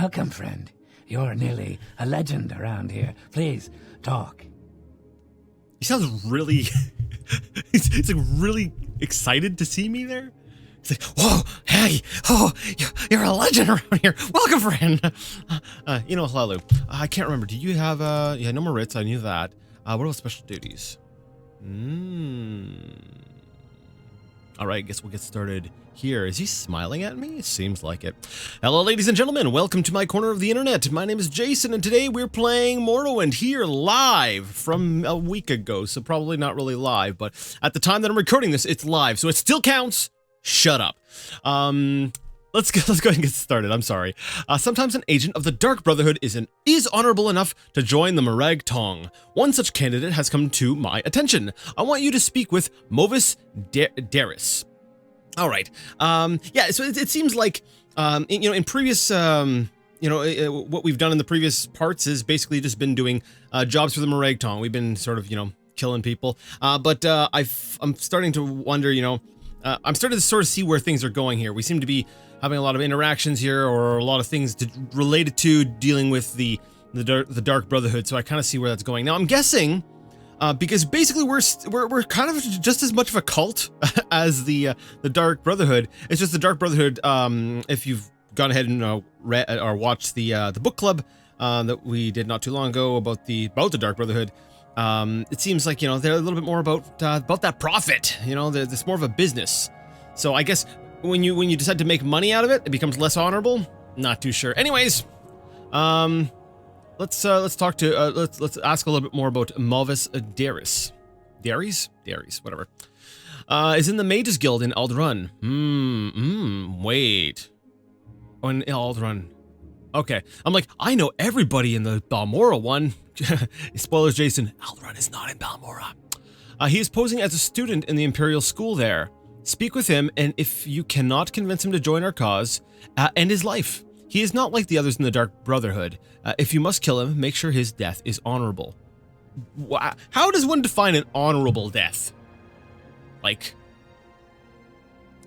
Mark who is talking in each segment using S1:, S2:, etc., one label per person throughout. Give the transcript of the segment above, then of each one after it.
S1: Welcome, friend. You're nearly a legend around here. Please, talk.
S2: He sounds really... he's like really excited to see me there. He's like, whoa, hey, oh, you're a legend around here. Welcome, friend. Hlalu, I can't remember. Do you have, no more writs, I knew that. What about special duties? All right, guess we'll get started here. Is he smiling at me? It seems like it. Hello, ladies and gentlemen. Welcome to my corner of the internet. My name is Jason, and today we're playing Morrowind here live from a week ago, so probably not really live, but at the time that I'm recording this, it's live, so it still counts. Shut up. Let's go ahead and get started. I'm sorry. Sometimes an agent of the Dark Brotherhood is honorable enough to join the Morag Tong. One such candidate has come to my attention. I want you to speak with Movis Daris. All right. Yeah. So it seems like in previous what we've done in the previous parts is basically just been doing jobs for the Morag Tong. We've been sort of killing people. But I'm starting to wonder. I'm starting to sort of see where things are going here. We seem to be having a lot of interactions here, or a lot of things related to dealing with the Dark Brotherhood. So I kind of see where that's going. Now I'm guessing, because basically we're kind of just as much of a cult as the Dark Brotherhood. It's just the Dark Brotherhood. If you've gone ahead and read or watched the book club that we did not too long ago about the Dark Brotherhood. It seems like, they're a little bit more about that profit, it's more of a business. So I guess when you decide to make money out of it, it becomes less honorable. Not too sure. Anyways, let's talk to, let's ask a little bit more about Movis Daris. Daris, whatever. Is in the Mages Guild in Ald'ruhn. Wait. Oh, in Ald'ruhn. Okay. I'm like, I know everybody in the Balmora one. Spoilers, Jason. Ald'ruhn is not in Balmora. He is posing as a student in the Imperial School there. Speak with him, and if you cannot convince him to join our cause, end his life. He is not like the others in the Dark Brotherhood. If you must kill him, make sure his death is honorable. How does one define an honorable death? Like,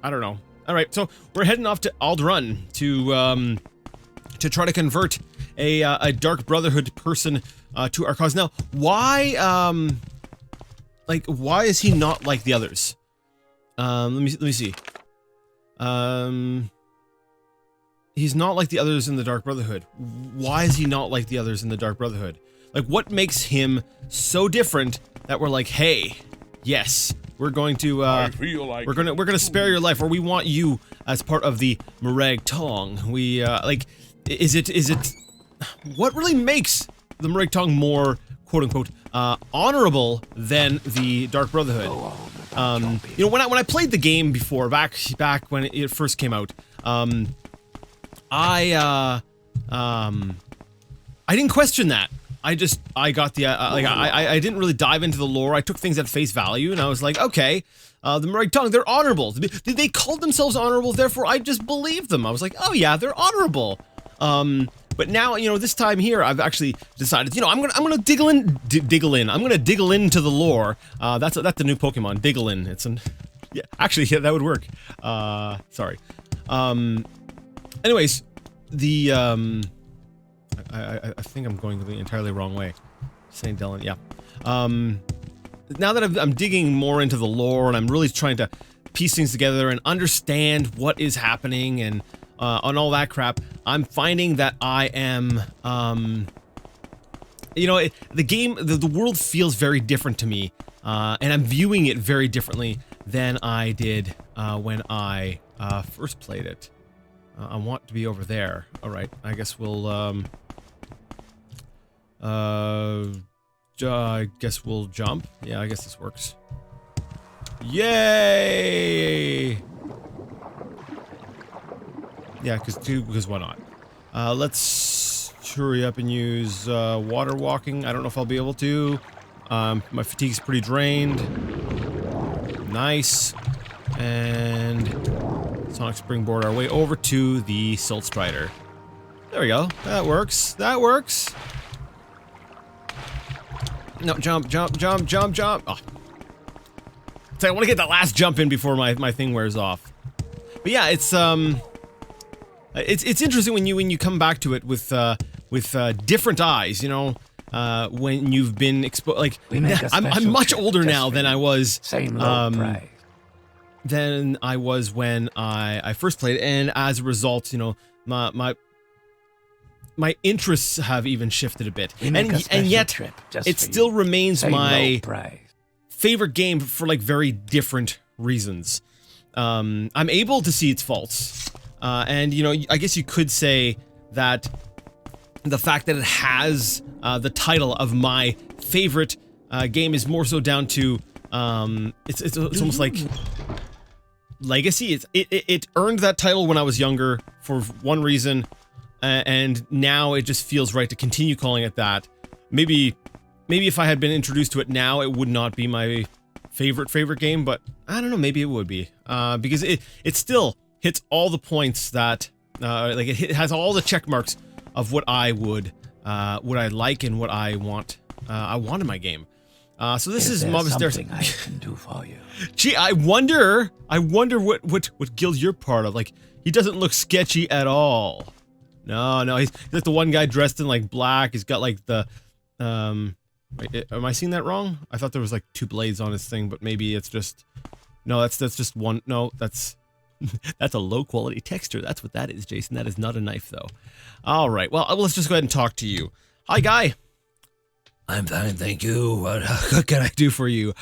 S2: I don't know. All right, so we're heading off to Ald'ruhn to try to convert a Dark Brotherhood person to our cause. Now, why is he not like the others? Let me see. He's not like the others in the Dark Brotherhood. Why is he not like the others in the Dark Brotherhood? Like, what makes him so different that we're like, hey, yes, we're going to we're gonna spare your life, or we want you as part of the Morag Tong. We is it what really makes the Morag Tong more quote-unquote honorable than the Dark Brotherhood? When I played the game before, back when it first came out, I didn't question that. I got the I didn't really dive into the lore. I took things at face value, and I was like, okay, the Morag Tong, they're honorable. They called themselves honorable, therefore I just believed them. I was like, oh yeah, they're honorable. But now, this time here, I've actually decided, I'm gonna diggle in. I'm gonna diggle into the lore. That's a new Pokemon, Digglin. Actually, that would work. Sorry. Anyways, I think I'm going the entirely wrong way. Saying Dylan, yeah. Now that I'm digging more into the lore, and I'm really trying to piece things together and understand what is happening and on all that crap, I'm finding that I am, the world feels very different to me, and I'm viewing it very differently than I did when I first played it. I want to be over there. All right, I guess we'll, I guess we'll jump. Yeah, I guess this works. Yay! Yeah, because why not? Let's hurry up and use water walking. I don't know if I'll be able to. My fatigue's pretty drained. Nice. And Sonic Springboard our way over to the Silt Strider. There we go. That works. That works. No, jump. Oh. So I want to get that last jump in before my thing wears off. But yeah, it's It's interesting when you come back to it with different eyes, you know, when you've been exposed. Like, I'm much older now than I was.
S1: Same low price.
S2: Than I was when I first played, and as a result, you know, my interests have even shifted a bit, and yet it still remains my favorite game for like very different reasons. I'm able to see its faults, and you know, I guess you could say that the fact that it has the title of my favorite game is more so down to it's almost like legacy. It earned that title when I was younger for one reason, and now it just feels right to continue calling it that. Maybe if I had been introduced to it now, it would not be my favorite game, but I don't know, maybe it would be, because it still hits all the points that like it has all the check marks of what I like and what I want in my game. So this is
S1: something I can do for you.
S2: Gee, I wonder what guild you're part of. Like, he doesn't look sketchy at all. No, he's like the one guy dressed in like black. He's got like the wait, am I seeing that wrong? I thought there was like 2 blades on his thing, but maybe it's just no. That's just one. No, that's a low quality texture. That's what that is, Jason. That is not a knife, though. All right. Well, let's just go ahead and talk to you. Hi, guy. I'm fine, thank you. What can I do for you?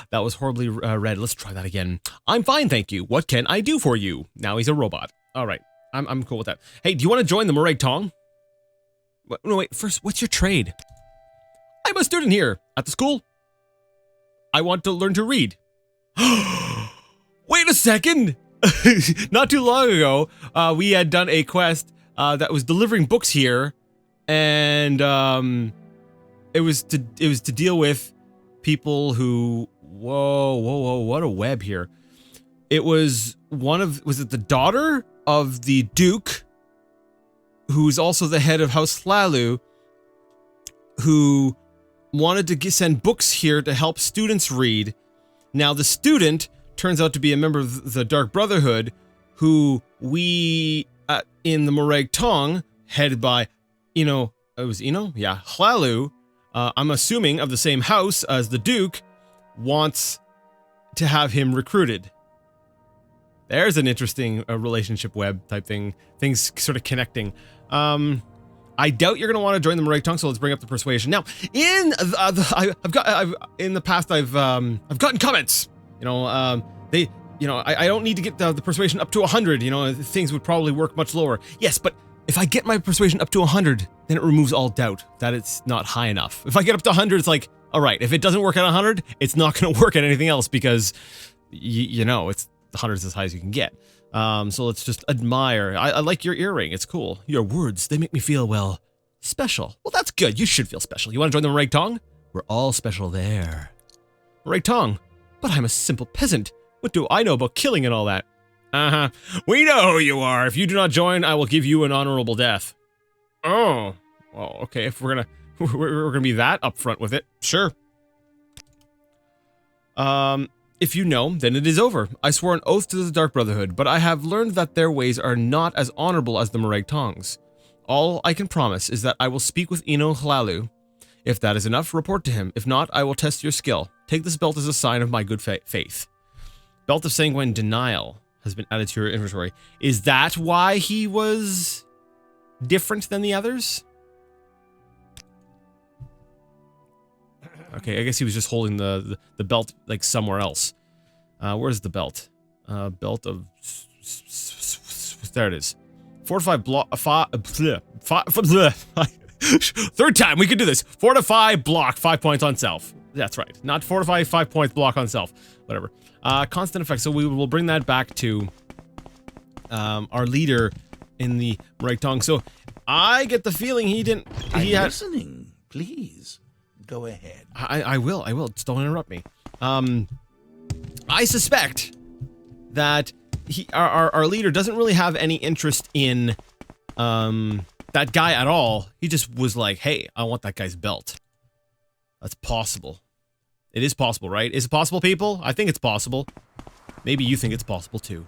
S2: That was horribly read. Let's try that again. I'm fine, thank you. What can I do for you? Now he's a robot. All right, I'm cool with that. Hey, do you want to join the Morrowind Tong? No, wait. First, what's your trade? I'm a student here at the school. I want to learn to read. Wait a second. Not too long ago, we had done a quest that was delivering books here, and it was to deal with people who whoa, what a web here. It was was it the daughter of the Duke, who's also the head of House Hlalu, who wanted to send books here to help students read. Now the student turns out to be a member of the Dark Brotherhood, who we in the Morag Tong, headed by it was Eno? Yeah, Hlalu, I'm assuming of the same house as the Duke, wants to have him recruited. There's an interesting relationship web type thing, things sort of connecting. I doubt you're going to want to join the Morag Tong, so let's bring up the persuasion. Now, in the past I've gotten comments. I don't need to get the persuasion up to 100. Things would probably work much lower. Yes, but if I get my persuasion up to 100, then it removes all doubt that it's not high enough. If I get up to 100, it's like, all right, if it doesn't work at 100, it's not going to work at anything else because, it's 100 is as high as you can get. So let's just admire. I like your earring. It's cool. Your words, they make me feel, well, special. Well, that's good. You should feel special. You want to join the Morag Tong? We're all special there. Morag Tong? But I'm a simple peasant. What do I know about killing and all that? Uh-huh. We know who you are. If you do not join, I will give you an honorable death. Oh. Well, okay. If we're gonna be that upfront with it, sure. If you know, then it is over. I swore an oath to the Dark Brotherhood, but I have learned that their ways are not as honorable as the Morag Tong's. All I can promise is that I will speak with Eno Hlalu. If that is enough, report to him. If not, I will test your skill. Take this belt as a sign of my good faith. Belt of Sanguine Denial has been added to your inventory. Is that why he was different than the others? Okay, I guess he was just holding the belt like somewhere else. Where's the belt? Belt of... There it is. Fortify block... Third time, we can do this. Fortify block, 5 points on self. That's right. Not fortify, 5 points block on self. Whatever. Constant effect. So we will bring that back to our leader in the Morag Tong. So I get the feeling he didn't...
S3: I'm listening. Please, go ahead.
S2: I will. Just don't interrupt me. I suspect that our leader doesn't really have any interest in that guy at all. He just was like, hey, I want that guy's belt. That's possible. It is possible, right? Is it possible, people? I think it's possible. Maybe you think it's possible, too.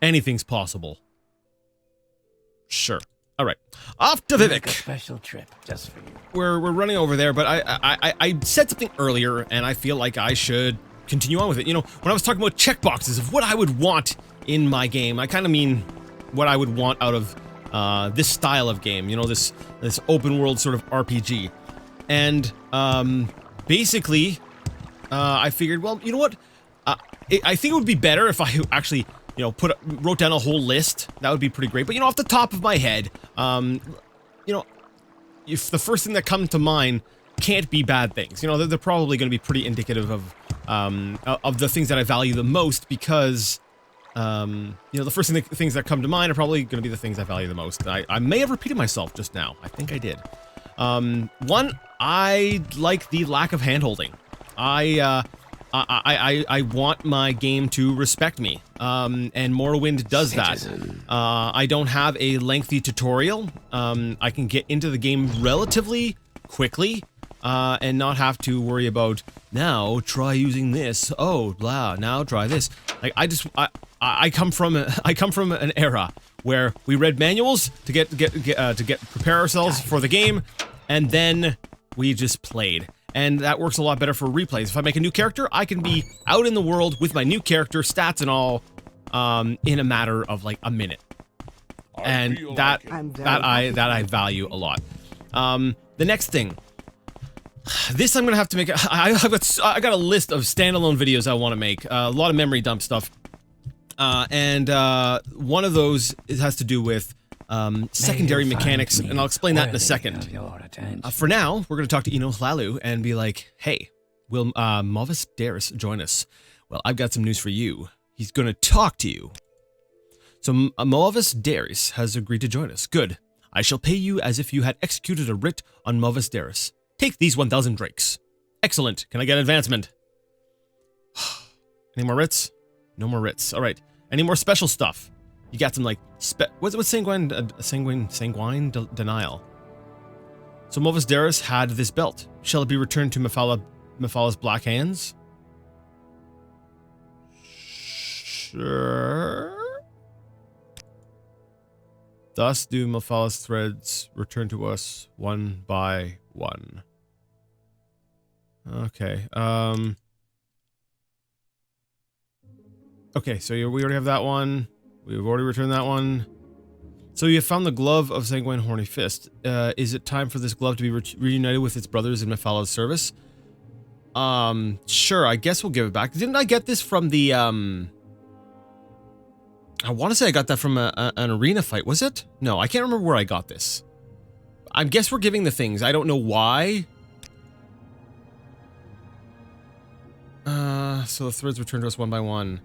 S2: Anything's possible. Sure. All right. Off to
S1: Make a
S2: Vivek.
S1: special trip just for you.
S2: We're running over there, but I said something earlier, and I feel like I should continue on with it. You know, when I was talking about checkboxes of what I would want in my game, I kind of mean what I would want out of this style of game. You know, this open world sort of RPG. And basically, I figured, well, you know what? I think it would be better if I actually, you know, wrote down a whole list. That would be pretty great. But you know, off the top of my head, you know, if the first thing that comes to mind can't be bad things, you know, they're probably going to be pretty indicative of the things that I value the most, because you know, the first things that come to mind are probably going to be the things I value the most. I may have repeated myself just now. I think I did. One, I like the lack of handholding. I want my game to respect me, and Morrowind does that. I don't have a lengthy tutorial. I can get into the game relatively quickly, and not have to worry about, now try using this. Oh, blah, now try this. Like, I come from an era where we read manuals to prepare ourselves for the game, and then we just played. And that works a lot better for replays. If I make a new character, I can be out in the world with my new character, stats and all, in a matter of like a minute. And that I value a lot. The next thing. This I'm gonna have to make. I got a list of standalone videos I want to make. A lot of memory dump stuff. And one of those has to do with secondary mechanics, and I'll explain that in a second. For now, we're going to talk to Eno Hlalu and be like, hey, will Movis Daris join us? Well, I've got some news for you. He's going to talk to you. So Movis Daris has agreed to join us. Good. I shall pay you as if you had executed a writ on Movis Daris. Take these 1,000 drakes. Excellent. Can I get advancement? Any more writs? No more writs. All right. Any more special stuff? You got some like what's sanguine denial. So Movis Daris had this belt. Shall it be returned to Mephalah's black hands? Sure. Thus do Mephalah's threads return to us one by one. Okay. Okay, so we already have that one. We've already returned that one. So you have found the glove of Sanguine Horny Fist. Is it time for this glove to be reunited with its brothers in Mephalah's service? Sure, I guess we'll give it back. Didn't I get this from the, I want to say I got that from an arena fight, was it? No, I can't remember where I got this. I guess we're giving the things. I don't know why. So the threads return to us one by one.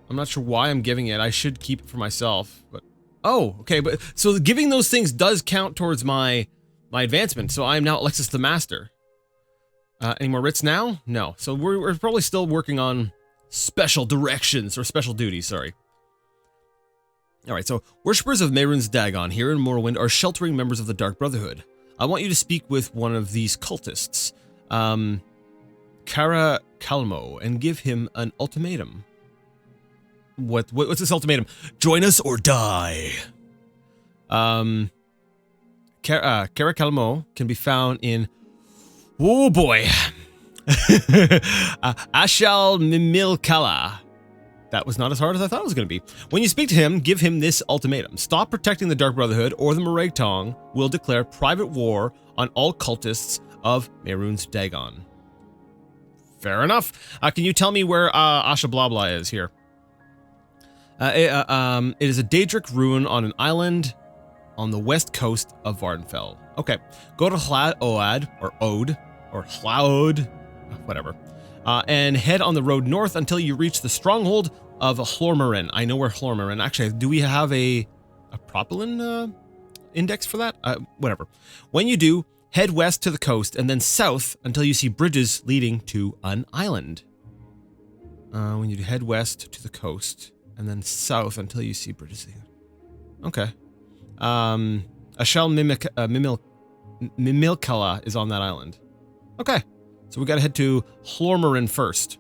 S2: I'm not sure why I'm giving it. I should keep it for myself, but... Oh, okay, but... So giving those things does count towards my advancement, so I am now Alexis the Master. Any more writs now? No. So we're probably still working on special directions, or special duties, sorry. Alright, so worshippers of Mehrunes Dagon here in Morrowind are sheltering members of the Dark Brotherhood. I want you to speak with one of these cultists, Kara Kalmo, and give him an ultimatum. What's this ultimatum? Join us or die. Kara Kalmo can be found in... Oh boy. Ashal Mimilkala. That was not as hard as I thought it was going to be. When you speak to him, give him this ultimatum. Stop protecting the Dark Brotherhood, or the Morag will declare private war on all cultists of Mehrunes Dagon. Fair enough. Can you tell me where Asha Blabla is here? It is a Daedric ruin on an island on the west coast of Vardenfell. Okay. Go to Hlaod, or Ode, or Hlaod, whatever, and head on the road north until you reach the stronghold of Hlormarin. I know where Hlormarin. Actually, do we have a propylene index for that? Whatever. When you do, head west to the coast and then south until you see bridges leading to an island. When you head west to the coast and then south until you see bridges. Okay. Ashal Mimilkala is on that island. Okay. So we gotta head to Hlormarin first.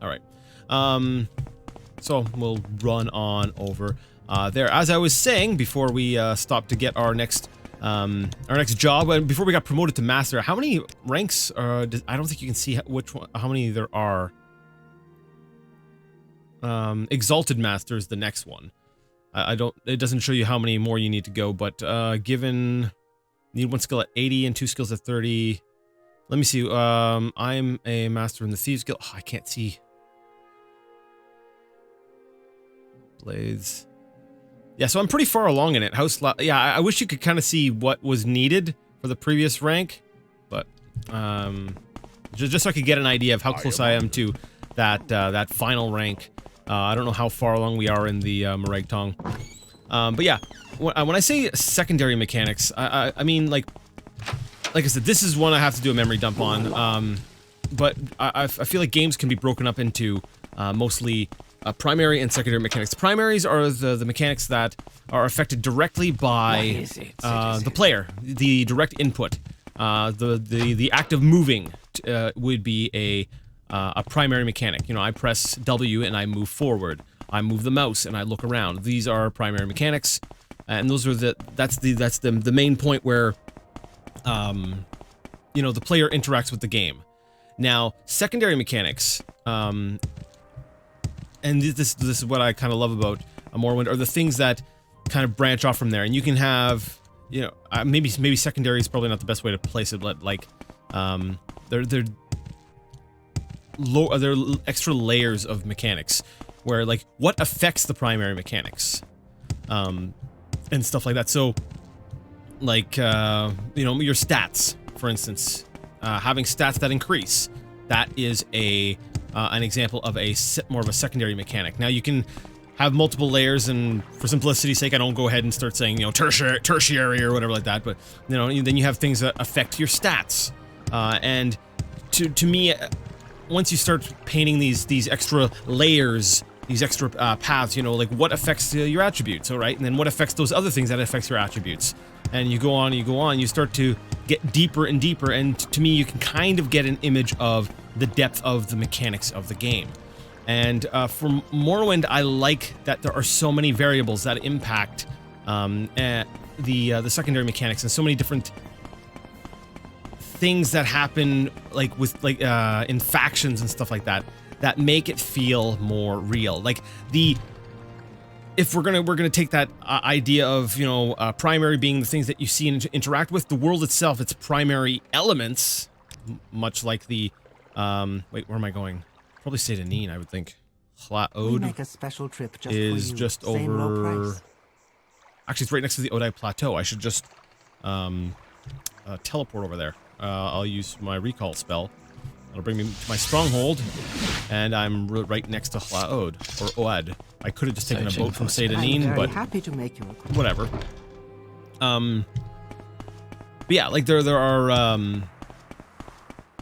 S2: Alright. So we'll run on over. there. As I was saying before we stopped to get our next job, and before we got promoted to master, how many ranks I don't think you can see how many there are. Exalted master is the next one. It doesn't show you how many more you need to go, but given need 1 skill at 80 and 2 skills at 30. Let me see. I'm a master in the Thieves Guild. Oh, I can't see. Blades. Yeah, so I'm pretty far along in it. Yeah, I wish you could kind of see what was needed for the previous rank, but just so I could get an idea of how close I am to that final rank. I don't know how far along we are in the Morrowind. But yeah, when I say secondary mechanics, I mean like I said, this is one I have to do a memory dump on. But I feel like games can be broken up into mostly primary and secondary mechanics. Primaries are the mechanics that are affected directly by the player, the direct input. The act of moving would be a primary mechanic. You know, I press W and I move forward. I move the mouse and I look around. These are primary mechanics, and those are that's the main point where you know, the player interacts with the game. Now, secondary mechanics, and this is what I kind of love about Morrowind, are the things that kind of branch off from there, and you can have, you know, maybe secondary is probably not the best way to place it, but like they're extra layers of mechanics where like what affects the primary mechanics, and stuff like that. So like you know, your stats, for instance, having stats that increase, that is an example of more of a secondary mechanic. Now you can have multiple layers, and for simplicity's sake, I don't go ahead and start saying, you know, tertiary or whatever like that, but you know, then you have things that affect your stats, and to me, once you start painting these extra layers, these extra paths, you know, like what affects your attributes, all right, and then what affects those other things that affects your attributes, and you go on, you start to get deeper and deeper, and to me, you can kind of get an image of the depth of the mechanics of the game. And for Morrowind, I like that there are so many variables that impact the secondary mechanics, and so many different things that happen, like with in factions and stuff like that, that make it feel more real. Like if we're gonna take that idea of, you know, primary being the things that you see and interact with, the world itself, its primary elements, much like the wait, where am I going? Probably say to Neen, I would think. Hla'od
S4: make a special trip just
S2: is
S4: for you.
S2: just
S4: Same low
S2: over.
S4: price.
S2: Actually, it's right next to the Odai Plateau. I should just teleport over there. I'll use my recall spell. It'll bring me to my stronghold, and I'm right next to Hla'od, or Oad. I could have just taken a boat from Seyda-Neen, but
S4: happy to make you
S2: whatever. But yeah, like there are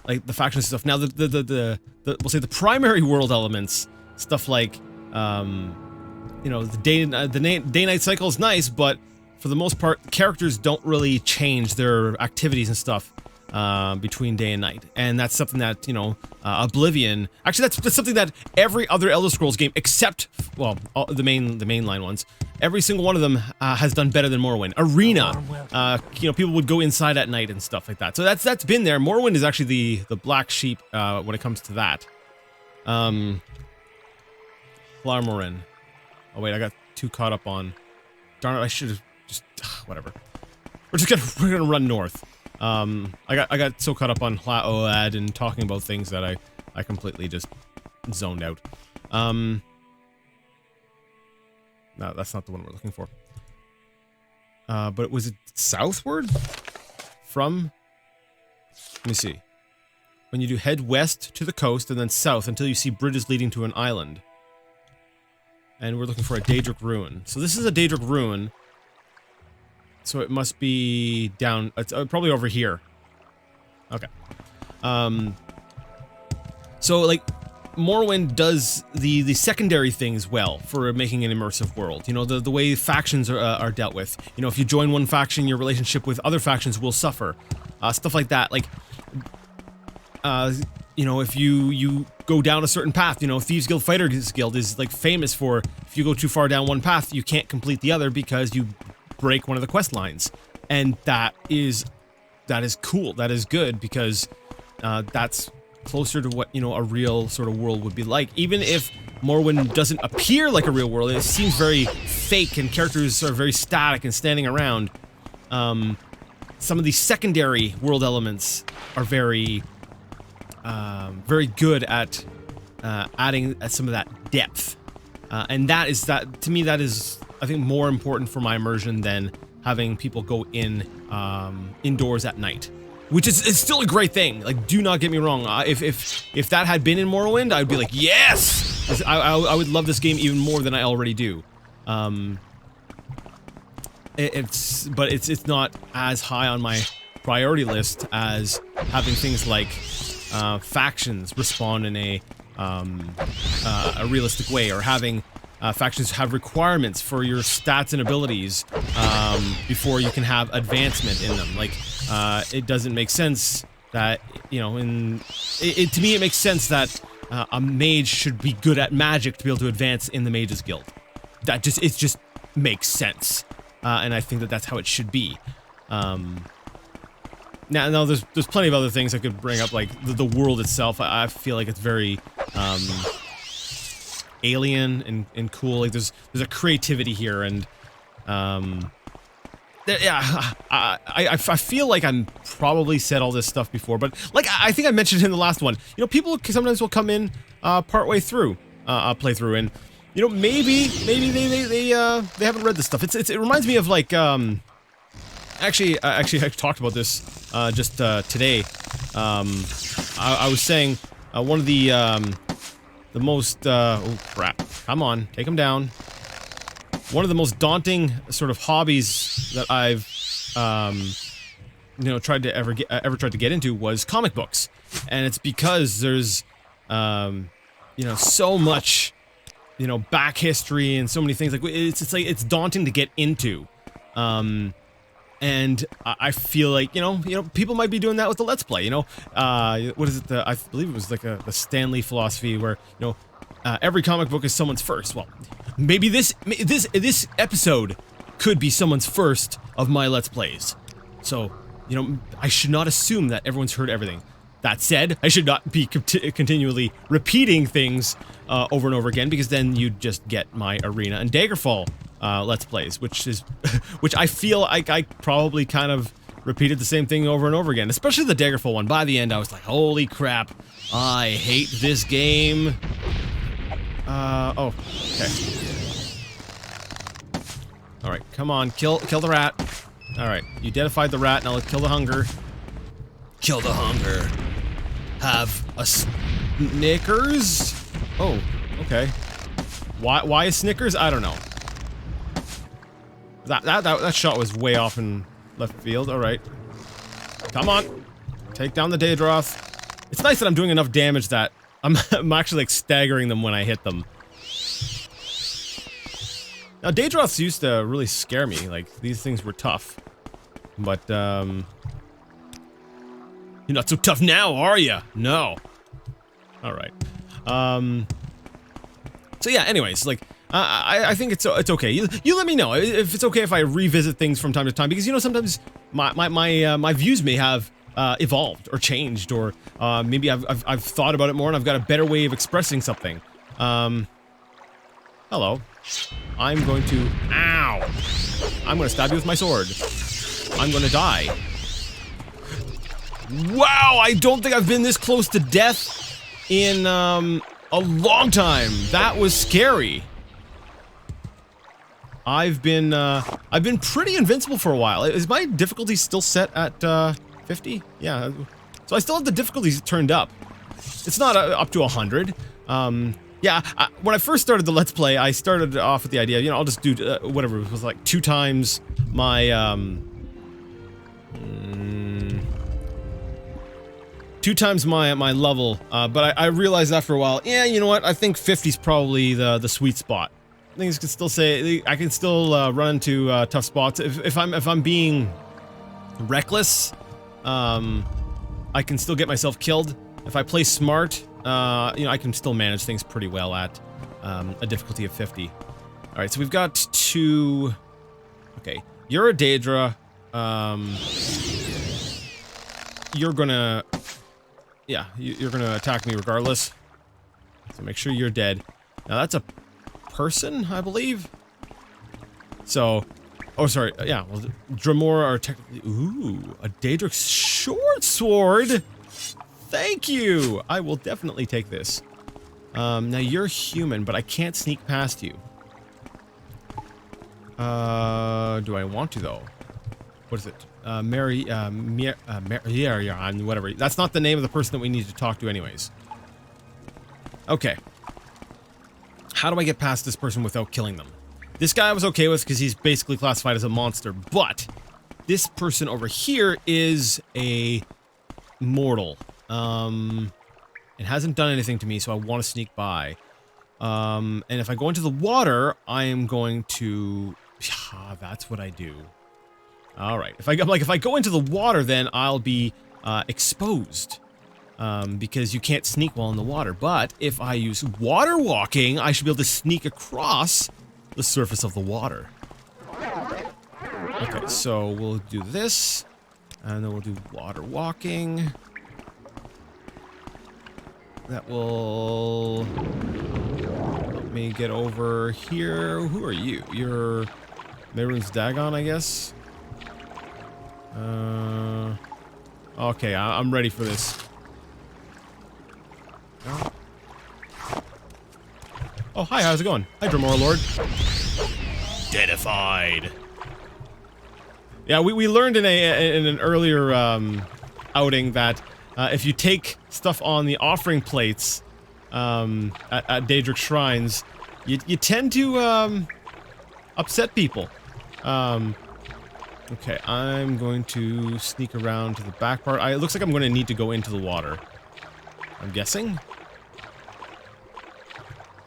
S2: like the factions and stuff. Now the we'll say the primary world elements, stuff like you know, the day-night cycle is nice, but for the most part, characters don't really change their activities and stuff between day and night, and that's something that, you know, Oblivion, actually that's something that every other Elder Scrolls game, except, well, the mainline ones, every single one of them has done better than Morrowind. Arena, you know, people would go inside at night and stuff like that, so that's been there. Morrowind is actually the black sheep when it comes to that. Flarmorin. Oh wait, I got too caught up on, darn it, I should have just, whatever. We're gonna run north. I got so caught up on Hla'od and talking about things that I completely just zoned out. No, that's not the one we're looking for. But was it southward from? Let me see. When you do head west to the coast and then south until you see bridges leading to an island. And we're looking for a Daedric ruin. So this is a Daedric ruin. So it must be down, it's probably over here. Okay. So like Morrowind does the secondary things well for making an immersive world. You know, the way factions are dealt with. You know, if you join one faction, your relationship with other factions will suffer. Stuff like that. Like you know, if you go down a certain path, you know, Thieves Guild Fighters Guild is like famous for, if you go too far down one path, you can't complete the other because you break one of the quest lines. And that is cool. That is good because that's closer to what, you know, a real sort of world would be like. Even if Morrowind doesn't appear like a real world, it seems very fake and characters are very static and standing around. Some of these secondary world elements are very good at adding some of that depth. And to me, that is, I think, more important for my immersion than having people go indoors at night. Which is, it's still a great thing. Like, do not get me wrong. If that had been in Morrowind, I'd be like, yes! I would love this game even more than I already do. But it's not as high on my priority list as having things like factions respond in a realistic way, or having factions have requirements for your stats and abilities before you can have advancement in them. Like, it doesn't make sense that, you know, to me it makes sense that a mage should be good at magic to be able to advance in the Mages Guild. It just makes sense, and I think that that's how it should be. Now there's plenty of other things I could bring up, like the world itself. I feel like it's very alien and cool. Like there's a creativity here, and yeah, I feel like I'm probably said all this stuff before, but like I think I mentioned in the last one, you know, people sometimes will come in partway through a playthrough, and you know, maybe they haven't read this stuff. It reminds me of like actually I talked about this just today. I was saying one of the most oh crap, come on, take him down. One of the most daunting sort of hobbies that I've, you know, ever tried to get into was comic books, and it's because there's, you know, so much, you know, back history and so many things. Like it's like it's daunting to get into, and I feel like you know people might be doing that with the Let's Play. You know, what is it? I believe it was like the Stanley philosophy where you know. Every comic book is someone's first. Well, maybe this episode could be someone's first of my Let's Plays. So, you know, I should not assume that everyone's heard everything. That said, I should not be continually repeating things over and over again, because then you'd just get my Arena and Daggerfall Let's Plays, which I feel like I probably kind of repeated the same thing over and over again, especially the Daggerfall one. By the end, I was like, holy crap, I hate this game. Oh, okay. Alright, come on, kill the rat. Alright, you deadified the rat, now let's kill the hunger. Kill the hunger. Have a Snickers? Oh, okay. Why a Snickers? I don't know. That shot was way off in left field, alright. Come on. Take down the Daedroth. It's nice that I'm doing enough damage that I'm actually like staggering them when I hit them. Now Daedroths used to really scare me, like these things were tough. But you're not so tough now, are you? No. Alright. So yeah, anyways, like I think it's okay. You let me know if it's okay if I revisit things from time to time, because you know sometimes my views may have evolved or changed, or maybe I've thought about it more and I've got a better way of expressing something. Hello. I'm going to... Ow! I'm going to stab you with my sword. I'm going to die. Wow! I don't think I've been this close to death in a long time. That was scary. I've been pretty invincible for a while. Is my difficulty still set at 50? Yeah. So I still have the difficulties turned up. It's not up to 100. Yeah, when I first started the Let's Play, I started off with the idea, you know, I'll just do whatever, it was like 2 times my, 2 times my level, but I realized after a while, yeah, you know what, I think 50's probably the sweet spot. Things can still say, I can still run into tough spots. If I'm being reckless, I can still get myself killed. If I play smart, you know, I can still manage things pretty well at a difficulty of 50. All right, so we've got 2. Okay, you're a Daedra. You're gonna, yeah, you're gonna attack me regardless. So make sure you're dead. Now that's a person, I believe. So, oh sorry, yeah. Well, Dremora are technically. Ooh, a Daedric short sword. Thank you. I will definitely take this. Now you're human, but I can't sneak past you. Do I want to though? What is it? Whatever. That's not the name of the person that we need to talk to anyways. Okay. How do I get past this person without killing them? This guy I was okay with because he's basically classified as a monster, but this person over here is a mortal. It hasn't done anything to me, so I want to sneak by. And if I go into the water, I am going to... Yeah, that's what I do. All right. If I go into the water, then I'll be exposed. Because you can't sneak while in the water. But if I use water walking, I should be able to sneak across the surface of the water. Okay, so we'll do this. And then we'll do water walking. That will help me get over here. Who are you? You're Mehrunes Dagon, I guess? Okay, I'm ready for this. Oh, hi, how's it going? Hi, Dremora Lord. Deadified. Yeah, we learned in an earlier outing that if you take stuff on the offering plates at Daedric shrines, you tend to upset people. Okay, I'm going to sneak around to the back part. It looks like I'm going to need to go into the water. I'm guessing.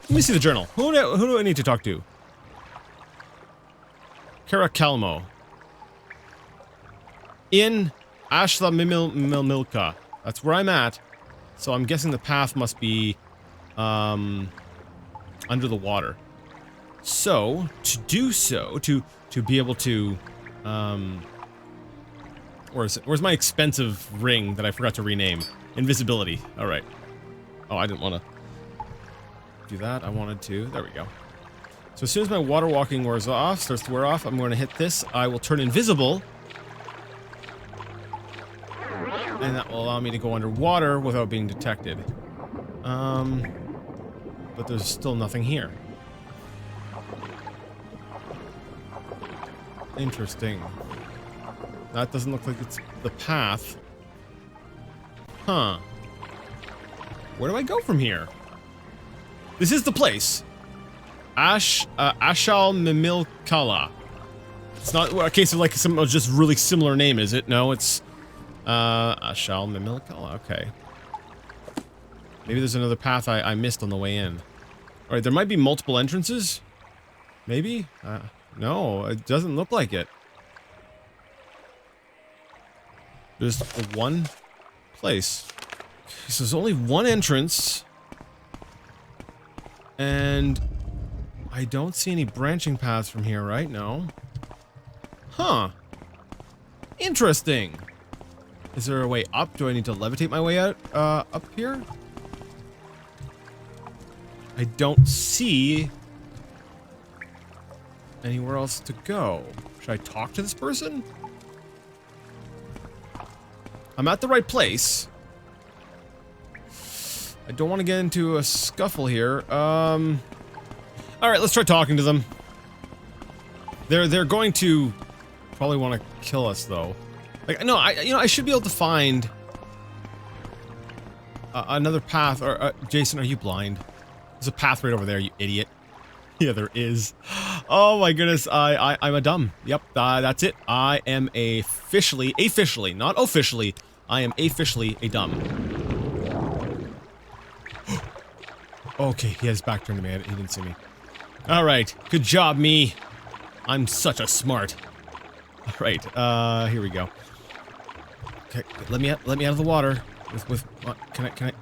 S2: Let me see the journal. Who do I need to talk to? Kara Kalmo. In Ashla Mimilka. That's where I'm at. So I'm guessing the path must be under the water. So, to do so, to be able to where's my expensive ring that I forgot to rename? Invisibility. Alright. Oh, I didn't want to do that. I wanted to. There we go. So as soon as my water walking starts to wear off, I'm going to hit this. I will turn invisible. And that will allow me to go underwater without being detected. But there's still nothing here. Interesting. That doesn't look like it's the path. Huh. Where do I go from here? This is the place. Ashal Mimilkala. It's not a case of like some just really similar name, is it? No, it's Ashal Mimilkala. Okay. Maybe there's another path I missed on the way in. Alright, there might be multiple entrances. Maybe? No, it doesn't look like it. There's one place. So there's only one entrance. And I don't see any branching paths from here, right? No. Huh. Interesting. Is there a way up? Do I need to levitate my way out up here? I don't see anywhere else to go. Should I talk to this person? I'm at the right place. I don't want to get into a scuffle here. Alright, let's try talking to them. They're going to probably want to kill us though. Like, no, I should be able to find another path. Or Jason, are you blind? There's a path right over there, you idiot. Yeah, there is. Oh my goodness, I'm a dumb. Yep, that's it. I am officially, not officially, I am officially a dumb. Okay, he had his back turned to me. He didn't see me. Alright, good job, me. I'm such a smart. Alright, here we go. Okay, let me out of the water. Can I? Okay,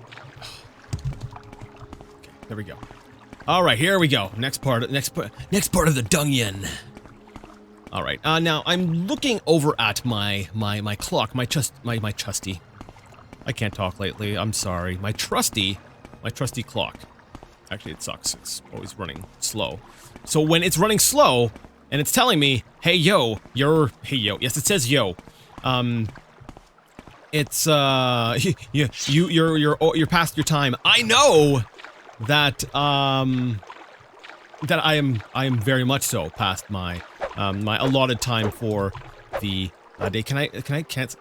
S2: there we go. All right, here we go. Next part of the dungeon. All right. Now I'm looking over at my clock, my trusty. I can't talk lately. I'm sorry. My trusty clock. Actually, it sucks. It's always running slow. So when it's running slow and it's telling me, "Hey yo, hey yo." Yes, it says yo. It's you're past your time. I know that that I am very much so past my my allotted time for the day. Can I cancel?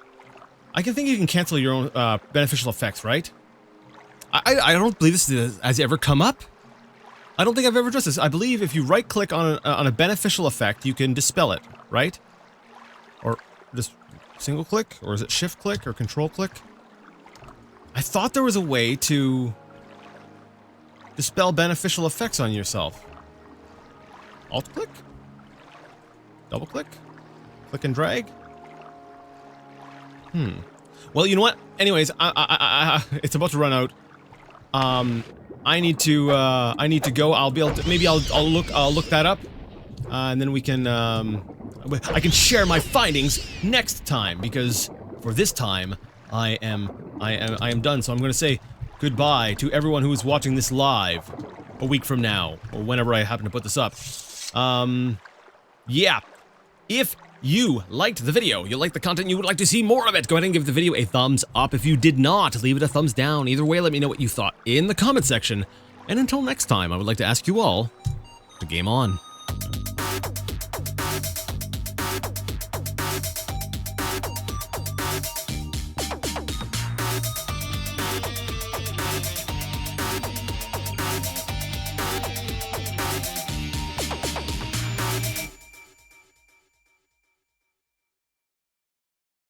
S2: I can think you can cancel your own beneficial effects, right? I don't believe this has ever come up. I don't think I've ever addressed this. I believe if you right-click on a beneficial effect, you can dispel it, right? Or just single click, or is it shift click or control click? I thought there was a way to dispel beneficial effects on yourself. Alt click? Double click? Click and drag? Well, you know what? Anyways, it's about to run out. I need to go. I'll be able to, maybe I'll look that up, and then we can I can share my findings next time, because for this time I am done. So I'm going to say goodbye to everyone who is watching this live a week from now, or whenever I happen to put this up. Yeah, if you liked the video, you liked the content, you would like to see more of it, go ahead and give the video a thumbs up. If you did not, leave it a thumbs down. Either way, let me know what you thought in the comment section. And until next time, I would like to ask you all to game on.